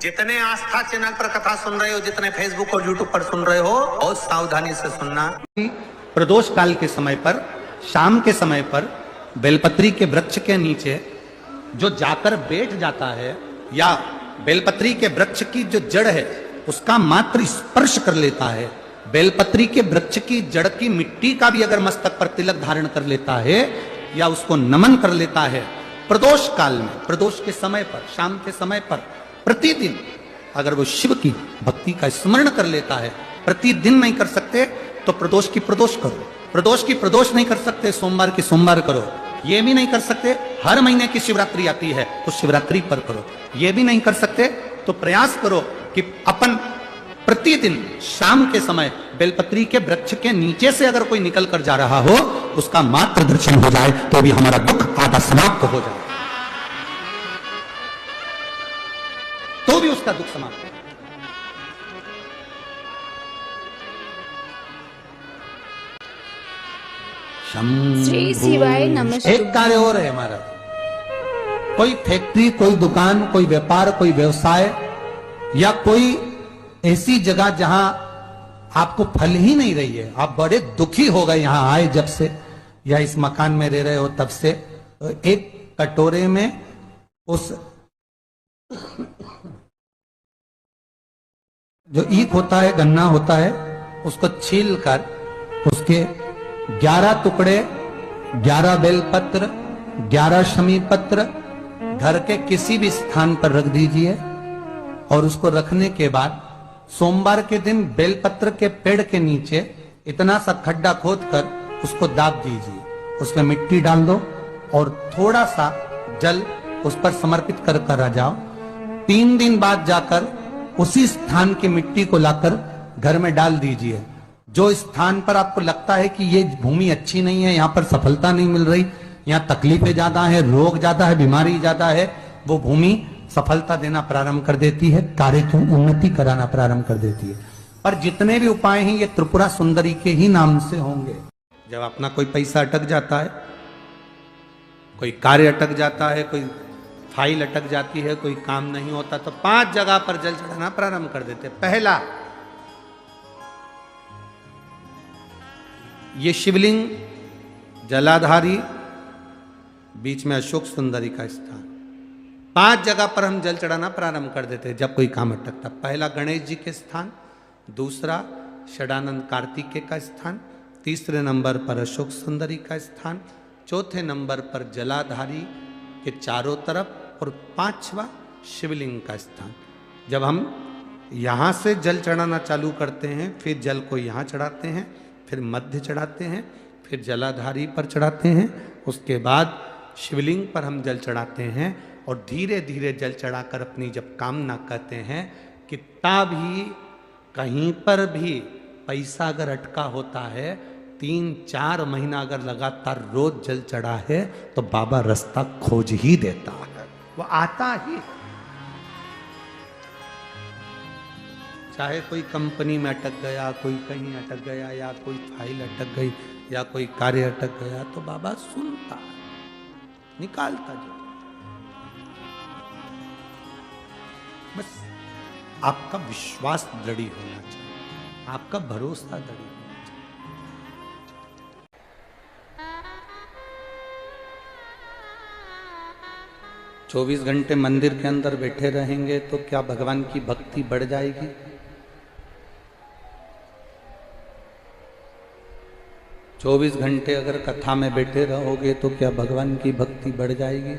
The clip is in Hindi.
जितने आस्था चैनल पर कथा सुन रहे हो, जितने फेसबुक और यूट्यूब पर सुन रहे हो, बहुत सावधानी से सुनना। प्रदोष काल के समय पर, शाम के समय पर बेलपत्री के वृक्ष के नीचे जो जाकर बैठ जाता है या बेलपत्री के वृक्ष की जो जड़ है उसका मात्र स्पर्श कर लेता है, बेलपत्री के वृक्ष की जड़ की मिट्टी का भी अगर मस्तक पर तिलक धारण कर लेता है या उसको नमन कर लेता है, प्रदोष काल में, प्रदोष के समय पर, शाम के समय पर प्रतिदिन अगर वो शिव की भक्ति का स्मरण कर लेता है, प्रतिदिन नहीं कर सकते तो प्रदोष की प्रदोष करो, प्रदोष की प्रदोष नहीं कर सकते सोमवार की सोमवार करो, ये भी नहीं कर सकते हर महीने की शिवरात्रि आती है तो शिवरात्रि पर करो, ये भी नहीं कर सकते तो प्रयास करो कि अपन प्रतिदिन शाम के समय बेलपत्री के वृक्ष के नीचे से अगर कोई निकल कर जा रहा हो उसका मात्र दर्शन हो जाए तो भी हमारा दुख आधा समाप्त हो जाए, तो भी उसका दुख समाप्त हो। श्री शिवाय नमस्ते। एक कार्य और है हमारा, कोई फैक्ट्री, कोई दुकान, कोई व्यापार, कोई व्यवसाय या कोई ऐसी जगह जहां आपको फल ही नहीं रही है, आप बड़े दुखी हो गए यहां आए जब से या इस मकान में रह रहे हो तब से, एक कटोरे में उस जो ईख होता है, गन्ना होता है, उसको छील कर उसके 11 टुकड़े, 11 बेलपत्र, 11 शमी पत्र घर के किसी भी स्थान पर रख दीजिए और उसको रखने के बाद सोमवार के दिन बेलपत्र के पेड़ के नीचे इतना सा खड्डा खोद कर उसको दाब दीजिए, उसमें मिट्टी डाल दो और थोड़ा सा जल उस पर समर्पित कर कर आ जाओ। 3 दिन बाद जाकर उसी स्थान की मिट्टी को लाकर घर में डाल दीजिए। जो स्थान पर आपको लगता है कि ये भूमि अच्छी नहीं है, यहाँ पर सफलता नहीं मिल रही, यहाँ तकलीफें ज्यादा है, रोग ज्यादा है, बीमारी ज्यादा है, वो भूमि सफलता देना प्रारंभ कर देती है, कार्य की उन्नति कराना प्रारंभ कर देती है। पर जितने भी उपाय हैं ये त्रिपुरा सुंदरी के ही नाम से होंगे। जब अपना कोई पैसा अटक जाता है, कोई कार्य अटक जाता है, कोई फाइल अटक जाती है, कोई काम नहीं होता, तो 5 जगह पर जल चढ़ाना प्रारंभ कर देते। पहला, ये शिवलिंग जलाधारी, बीच में अशोक सुंदरी का स्थान, 5 जगह पर हम जल चढ़ाना प्रारंभ कर देते जब कोई काम अटकता। पहला गणेश जी के स्थान, दूसरा षडानंद कार्तिकेय का स्थान, तीसरे नंबर पर अशोक सुंदरी का स्थान, चौथे नंबर पर जलाधारी के चारों तरफ और 5वां शिवलिंग का स्थान। जब हम यहाँ से जल चढ़ाना चालू करते हैं, फिर जल को यहाँ चढ़ाते हैं, फिर मध्य चढ़ाते हैं, फिर जलाधारी पर चढ़ाते हैं, उसके बाद शिवलिंग पर हम जल चढ़ाते हैं और धीरे धीरे जल चढ़ाकर अपनी जब कामना कहते हैं, कितना भी कहीं पर भी पैसा अगर अटका होता है, 3-4 महीना अगर लगातार रोज जल चढ़ा है तो बाबा रास्ता खोज ही देता है, वो आता ही। चाहे कोई कंपनी में अटक गया, कोई कहीं अटक गया, या कोई फाइल अटक गई, या कोई कार्य अटक गया, तो बाबा सुनता है, निकालता जाए। बस आपका विश्वास दृढ़ होना चाहिए, आपका भरोसा दृढ़ होना चाहिए। 24 घंटे मंदिर के अंदर बैठे रहेंगे तो क्या भगवान की भक्ति बढ़ जाएगी? 24 घंटे अगर कथा में बैठे रहोगे तो क्या भगवान की भक्ति बढ़ जाएगी?